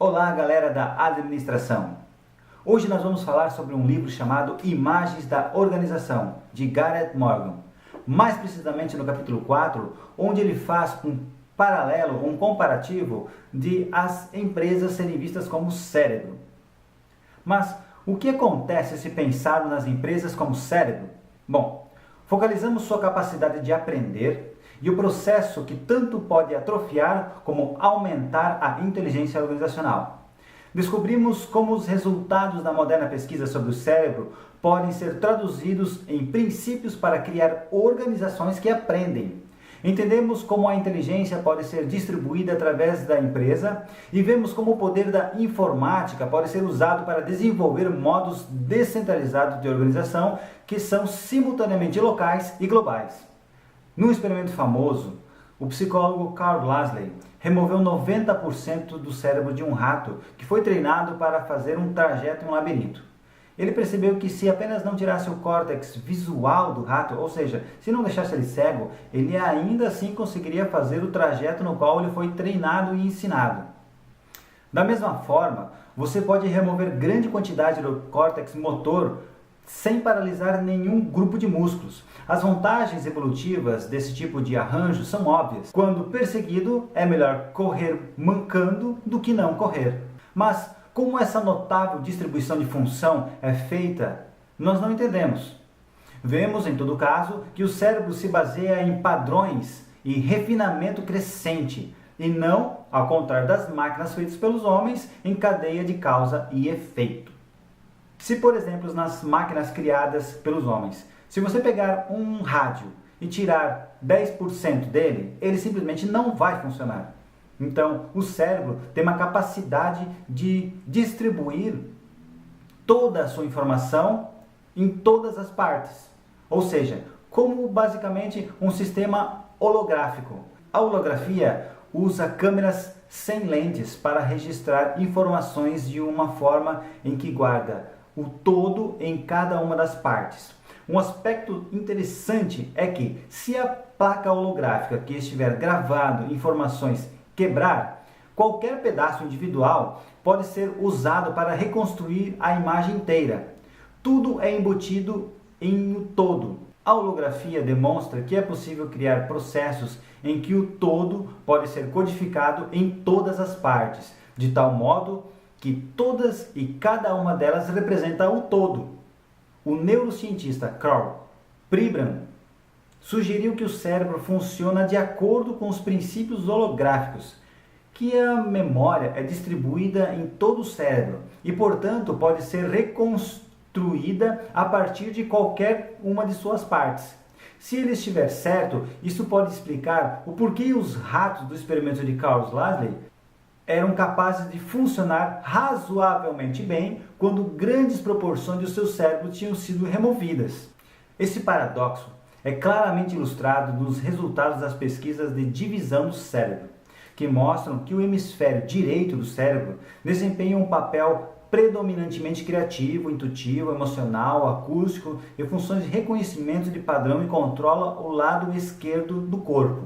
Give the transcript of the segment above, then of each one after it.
Olá, galera da administração! Hoje nós vamos falar sobre um livro chamado Imagens da Organização, de Gareth Morgan. Mais precisamente no capítulo 4, onde ele faz um paralelo, um comparativo de as empresas serem vistas como cérebro. Mas o que acontece se pensarmos nas empresas como cérebro? Bom, focalizamos sua capacidade de aprender e o processo que tanto pode atrofiar como aumentar a inteligência organizacional. Descobrimos como os resultados da moderna pesquisa sobre o cérebro podem ser traduzidos em princípios para criar organizações que aprendem. Entendemos como a inteligência pode ser distribuída através da empresa e vemos como o poder da informática pode ser usado para desenvolver modos descentralizados de organização que são simultaneamente locais e globais. Num experimento famoso, o psicólogo Carl Lasley removeu 90% do cérebro de um rato que foi treinado para fazer um trajeto em um labirinto. Ele percebeu que se apenas não tirasse o córtex visual do rato, ou seja, se não deixasse ele cego, ele ainda assim conseguiria fazer o trajeto no qual ele foi treinado e ensinado. Da mesma forma, você pode remover grande quantidade do córtex motor sem paralisar nenhum grupo de músculos. As vantagens evolutivas desse tipo de arranjo são óbvias. Quando perseguido, é melhor correr mancando do que não correr. Mas como essa notável distribuição de função é feita, nós não entendemos. Vemos, em todo caso, que o cérebro se baseia em padrões e refinamento crescente, e não, ao contrário das máquinas feitas pelos homens, em cadeia de causa e efeito. Se, por exemplo, nas máquinas criadas pelos homens, se você pegar um rádio e tirar 10% dele, ele simplesmente não vai funcionar. Então, o cérebro tem uma capacidade de distribuir toda a sua informação em todas as partes. Ou seja, como basicamente um sistema holográfico. A holografia usa câmeras sem lentes para registrar informações de uma forma em que guarda o todo em cada uma das partes. Um aspecto interessante é que, se a placa holográfica que estiver gravando informações quebrar, qualquer pedaço individual pode ser usado para reconstruir a imagem inteira. Tudo é embutido em um todo. A holografia demonstra que é possível criar processos em que o todo pode ser codificado em todas as partes, de tal modo que todas e cada uma delas representa o todo. O neurocientista Karl Pribram sugeriu que o cérebro funciona de acordo com os princípios holográficos, que a memória é distribuída em todo o cérebro e, portanto, pode ser reconstruída a partir de qualquer uma de suas partes. Se ele estiver certo, isso pode explicar o porquê os ratos do experimento de Carl Lasley eram capazes de funcionar razoavelmente bem quando grandes proporções do seu cérebro tinham sido removidas. Esse paradoxo é claramente ilustrado nos resultados das pesquisas de divisão do cérebro, que mostram que o hemisfério direito do cérebro desempenha um papel predominantemente criativo, intuitivo, emocional, acústico e funções de reconhecimento de padrão e controla o lado esquerdo do corpo.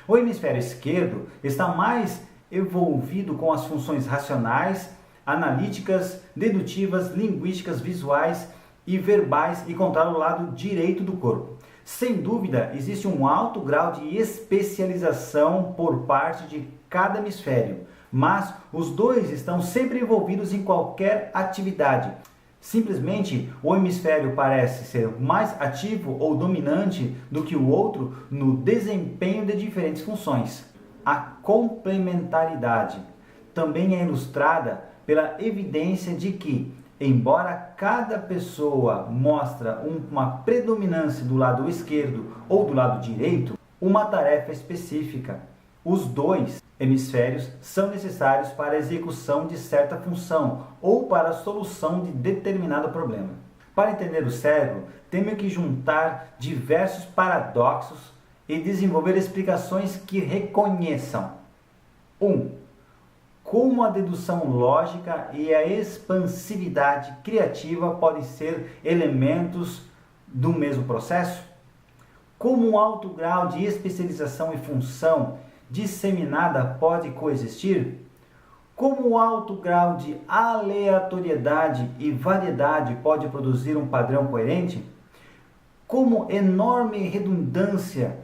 O hemisfério esquerdo está mais envolvido com as funções racionais, analíticas, dedutivas, linguísticas, visuais e verbais e controla o lado direito do corpo. Sem dúvida, existe um alto grau de especialização por parte de cada hemisfério, mas os dois estão sempre envolvidos em qualquer atividade. Simplesmente, o hemisfério parece ser mais ativo ou dominante do que o outro no desempenho de diferentes funções. A complementaridade também é ilustrada pela evidência de que, embora cada pessoa mostre uma predominância do lado esquerdo ou do lado direito, uma tarefa específica, os dois hemisférios são necessários para a execução de certa função ou para a solução de determinado problema. Para entender o cérebro, temos que juntar diversos paradoxos e desenvolver explicações que reconheçam 1. Como a dedução lógica e a expansividade criativa podem ser elementos do mesmo processo? Como um alto grau de especialização e função disseminada pode coexistir? Como alto grau de aleatoriedade e variedade pode produzir um padrão coerente? Como enorme redundância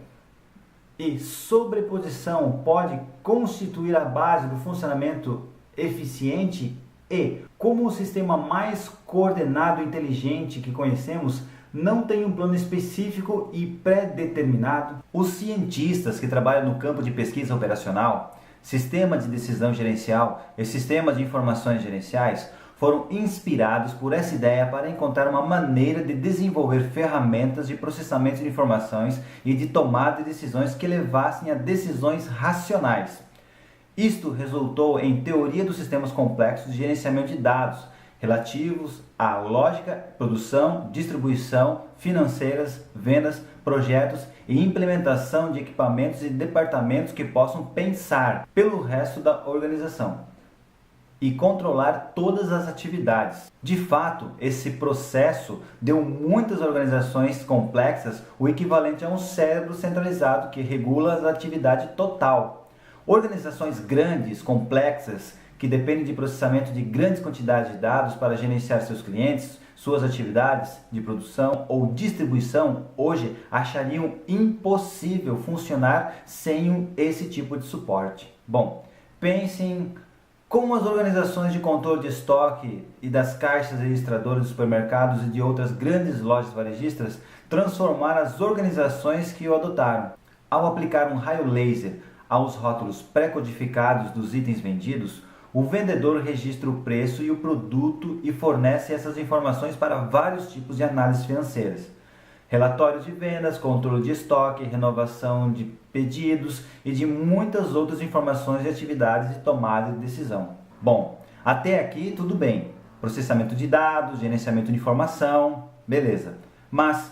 e sobreposição pode constituir a base do funcionamento eficiente? E como o sistema mais coordenado e inteligente que conhecemos não tem um plano específico e pré-determinado? Os cientistas que trabalham no campo de pesquisa operacional, sistema de decisão gerencial e sistemas de informações gerenciais foram inspirados por essa ideia para encontrar uma maneira de desenvolver ferramentas de processamento de informações e de tomada de decisões que levassem a decisões racionais. Isto resultou em teoria dos sistemas complexos de gerenciamento de dados, relativos à lógica, produção, distribuição, financeiras, vendas, projetos e implementação de equipamentos e departamentos que possam pensar pelo resto da organização e controlar todas as atividades. De fato, esse processo deu muitas organizações complexas o equivalente a um cérebro centralizado que regula a atividade total. Organizações grandes, complexas, que dependem de processamento de grandes quantidades de dados para gerenciar seus clientes, suas atividades de produção ou distribuição, hoje achariam impossível funcionar sem esse tipo de suporte. Bom, pensem como as organizações de controle de estoque e das caixas registradoras dos supermercados e de outras grandes lojas varejistas transformaram as organizações que o adotaram. Ao aplicar um raio laser aos rótulos pré-codificados dos itens vendidos, o vendedor registra o preço e o produto e fornece essas informações para vários tipos de análises financeiras. Relatórios de vendas, controle de estoque, renovação de pedidos e de muitas outras informações de atividades de tomada de decisão. Bom, até aqui tudo bem. Processamento de dados, gerenciamento de informação, beleza. Mas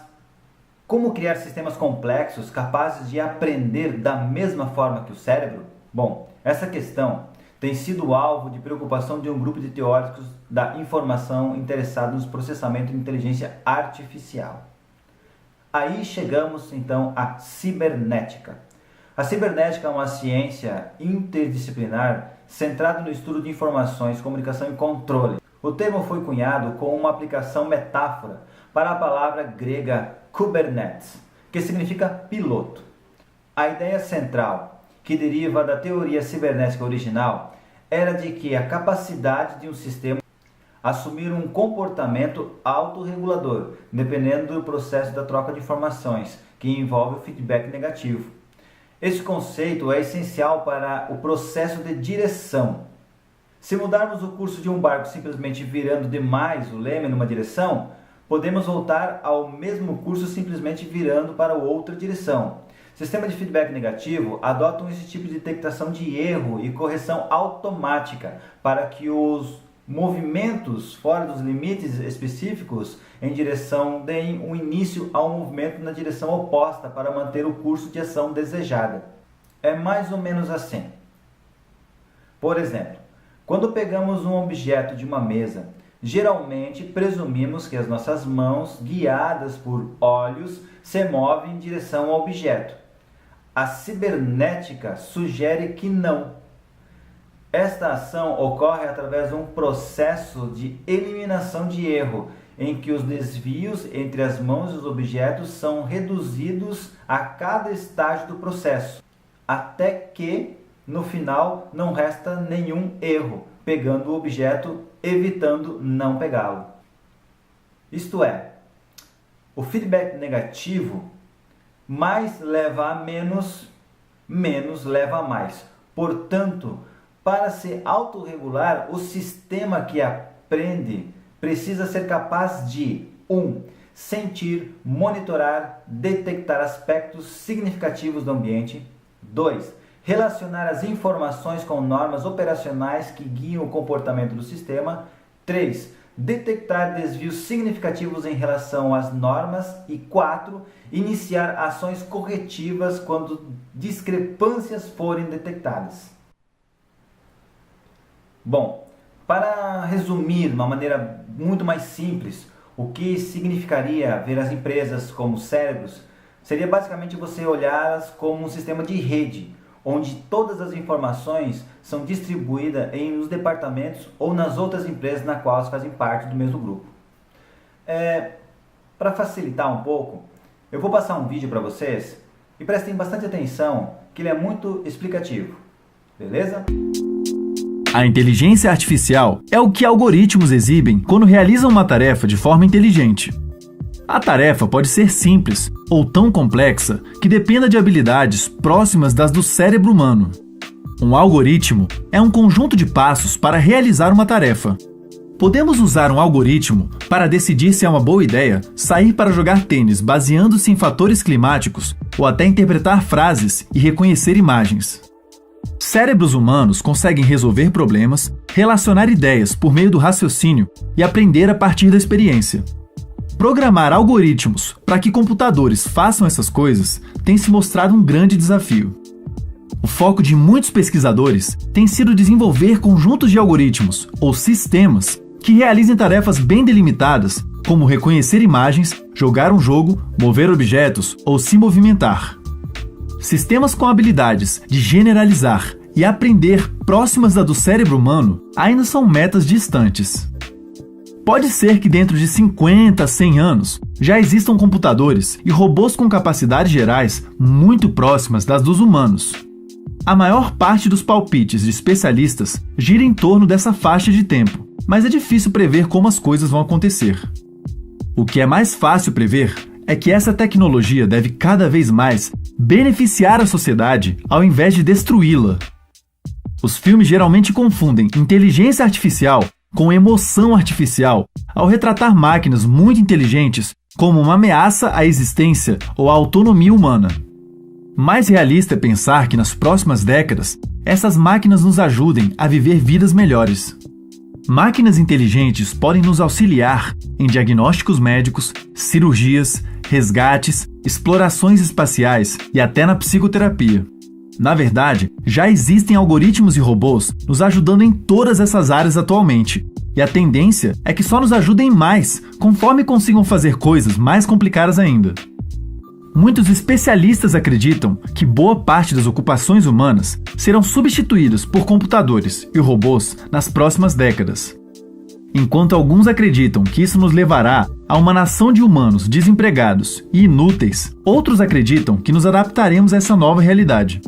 como criar sistemas complexos capazes de aprender da mesma forma que o cérebro? Bom, essa questão tem sido alvo de preocupação de um grupo de teóricos da informação interessados no processamento de inteligência artificial. Aí chegamos então à cibernética. A cibernética é uma ciência interdisciplinar centrada no estudo de informações, comunicação e controle. O termo foi cunhado com uma aplicação metáfora para a palavra grega Kubernetes, que significa piloto. A ideia central, que deriva da teoria cibernética original, era de que a capacidade de um sistema assumir um comportamento autorregulador, dependendo do processo da troca de informações, que envolve o feedback negativo. Esse conceito é essencial para o processo de direção. Se mudarmos o curso de um barco simplesmente virando demais o leme numa direção, podemos voltar ao mesmo curso simplesmente virando para outra direção. Sistemas de feedback negativo adotam esse tipo de detectação de erro e correção automática para que os movimentos fora dos limites específicos em direção deem um início ao movimento na direção oposta para manter o curso de ação desejada. É mais ou menos assim. Por exemplo, quando pegamos um objeto de uma mesa, geralmente presumimos que as nossas mãos, guiadas por olhos, se movem em direção ao objeto. A cibernética sugere que não. Esta ação ocorre através de um processo de eliminação de erro, em que os desvios entre as mãos e os objetos são reduzidos a cada estágio do processo, até que, no final, não resta nenhum erro, pegando o objeto, evitando não pegá-lo. Isto é, o feedback negativo mais leva a menos, menos leva a mais. Portanto, para se autorregular, o sistema que aprende precisa ser capaz de 1. Sentir, monitorar, detectar aspectos significativos do ambiente. 2. Relacionar as informações com normas operacionais que guiam o comportamento do sistema. 3. Detectar desvios significativos em relação às normas. E 4. Iniciar ações corretivas quando discrepâncias forem detectadas. Bom, para resumir de uma maneira muito mais simples, o que significaria ver as empresas como cérebros, seria basicamente você olhá-las como um sistema de rede, onde todas as informações são distribuídas nos departamentos ou nas outras empresas na qual elas fazem parte do mesmo grupo. Para facilitar um pouco, eu vou passar um vídeo para vocês e prestem bastante atenção, que ele é muito explicativo, beleza? A inteligência artificial é o que algoritmos exibem quando realizam uma tarefa de forma inteligente. A tarefa pode ser simples ou tão complexa que dependa de habilidades próximas das do cérebro humano. Um algoritmo é um conjunto de passos para realizar uma tarefa. Podemos usar um algoritmo para decidir se é uma boa ideia sair para jogar tênis baseando-se em fatores climáticos ou até interpretar frases e reconhecer imagens. Cérebros humanos conseguem resolver problemas, relacionar ideias por meio do raciocínio e aprender a partir da experiência. Programar algoritmos para que computadores façam essas coisas tem se mostrado um grande desafio. O foco de muitos pesquisadores tem sido desenvolver conjuntos de algoritmos ou sistemas que realizem tarefas bem delimitadas, como reconhecer imagens, jogar um jogo, mover objetos ou se movimentar. Sistemas com habilidades de generalizar e aprender próximas da do cérebro humano ainda são metas distantes. Pode ser que dentro de 50 a 100 anos já existam computadores e robôs com capacidades gerais muito próximas das dos humanos. A maior parte dos palpites de especialistas gira em torno dessa faixa de tempo, mas é difícil prever como as coisas vão acontecer. O que é mais fácil prever é que essa tecnologia deve cada vez mais beneficiar a sociedade ao invés de destruí-la. Os filmes geralmente confundem inteligência artificial com emoção artificial ao retratar máquinas muito inteligentes como uma ameaça à existência ou à autonomia humana. Mais realista é pensar que nas próximas décadas, essas máquinas nos ajudem a viver vidas melhores. Máquinas inteligentes podem nos auxiliar em diagnósticos médicos, cirurgias, resgates, explorações espaciais e até na psicoterapia. Na verdade, já existem algoritmos e robôs nos ajudando em todas essas áreas atualmente, e a tendência é que só nos ajudem mais conforme consigam fazer coisas mais complicadas ainda. Muitos especialistas acreditam que boa parte das ocupações humanas serão substituídas por computadores e robôs nas próximas décadas. Enquanto alguns acreditam que isso nos levará a uma nação de humanos desempregados e inúteis, outros acreditam que nos adaptaremos a essa nova realidade.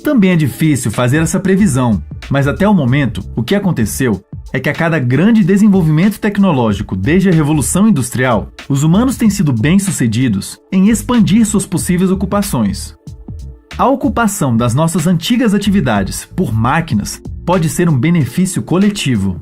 Também é difícil fazer essa previsão, mas até o momento, o que aconteceu é que a cada grande desenvolvimento tecnológico desde a Revolução Industrial, os humanos têm sido bem-sucedidos em expandir suas possíveis ocupações. A ocupação das nossas antigas atividades por máquinas pode ser um benefício coletivo.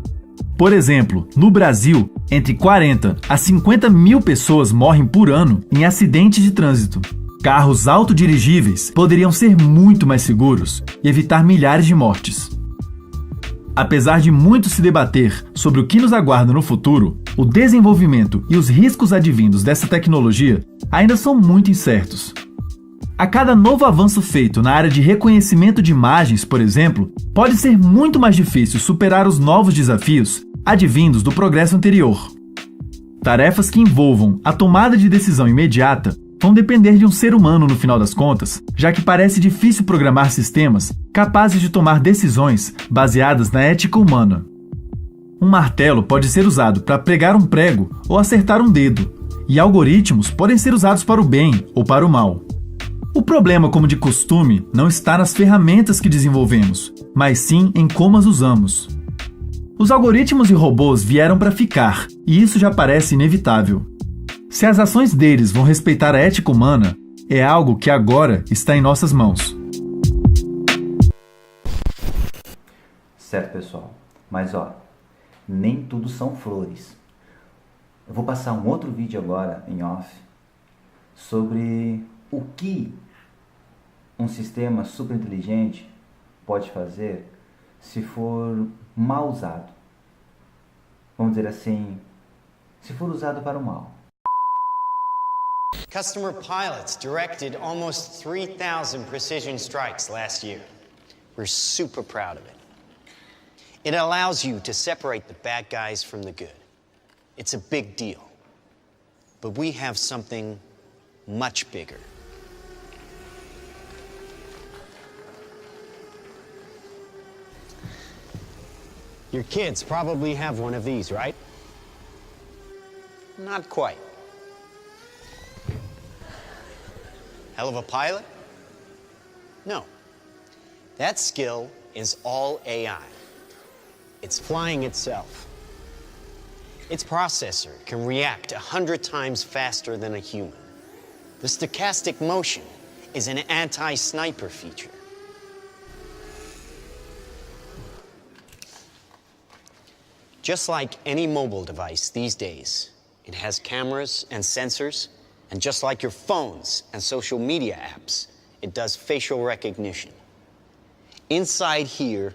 Por exemplo, no Brasil, entre 40 a 50 mil pessoas morrem por ano em acidentes de trânsito. Carros autodirigíveis poderiam ser muito mais seguros e evitar milhares de mortes. Apesar de muito se debater sobre o que nos aguarda no futuro, o desenvolvimento e os riscos advindos dessa tecnologia ainda são muito incertos. A cada novo avanço feito na área de reconhecimento de imagens, por exemplo, pode ser muito mais difícil superar os novos desafios advindos do progresso anterior. Tarefas que envolvam a tomada de decisão imediata vão depender de um ser humano no final das contas, já que parece difícil programar sistemas capazes de tomar decisões baseadas na ética humana. Um martelo pode ser usado para pregar um prego ou acertar um dedo, e algoritmos podem ser usados para o bem ou para o mal. O problema, como de costume, não está nas ferramentas que desenvolvemos, mas sim em como as usamos. Os algoritmos e robôs vieram para ficar, e isso já parece inevitável. Se as ações deles vão respeitar a ética humana, é algo que agora está em nossas mãos. Certo, pessoal. Mas nem tudo são flores. Eu vou passar um outro vídeo agora em off sobre o que um sistema super inteligente pode fazer se for mal usado. Vamos dizer assim, se for usado para o mal. Customer pilots directed almost 3,000 precision strikes last year. We're super proud of it. It allows you to separate the bad guys from the good. It's a big deal. But we have something much bigger. Your kids probably have one of these, right? Not quite. Hell of a pilot? No. That skill is all AI. It's flying itself. Its processor can react 100 times faster than a human. The stochastic motion is an anti-sniper feature. Just like any mobile device these days, it has cameras and sensors, and just like your phones and social media apps, it does facial recognition. Inside here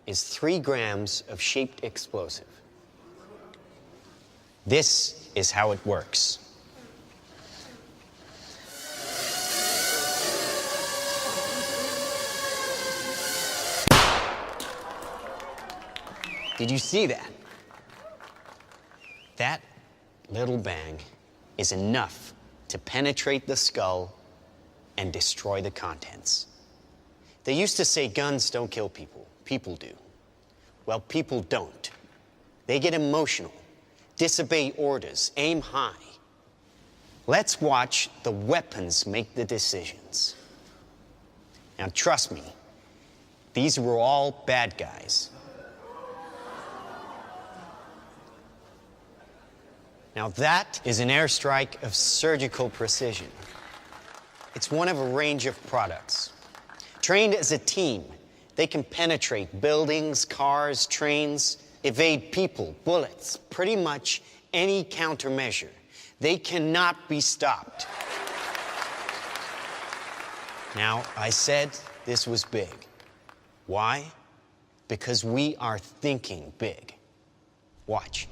is 3 grams of shaped explosive. This is how it works. Did you see that? That little bang is enough to penetrate the skull and destroy the contents. They used to say guns don't kill people. People do. Well, people don't. They get emotional, disobey orders, aim high. Let's watch the weapons make the decisions. Now, trust me, these were all bad guys. Now that is an airstrike of surgical precision. It's one of a range of products. Trained as a team, they can penetrate buildings, cars, trains, evade people, bullets, pretty much any countermeasure. They cannot be stopped. Now, I said this was big. Why? Because we are thinking big. Watch.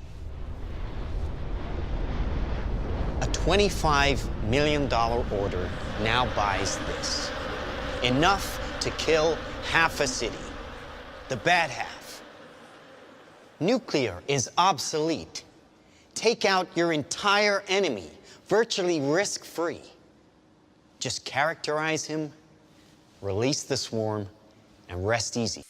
A $25 million order now buys this. Enough to kill half a city. The bad half. Nuclear is obsolete. Take out your entire enemy, virtually risk-free. Just characterize him, release the swarm, and rest easy.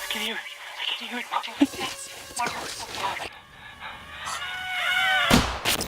I can hear it. I can hear it. Wonderful.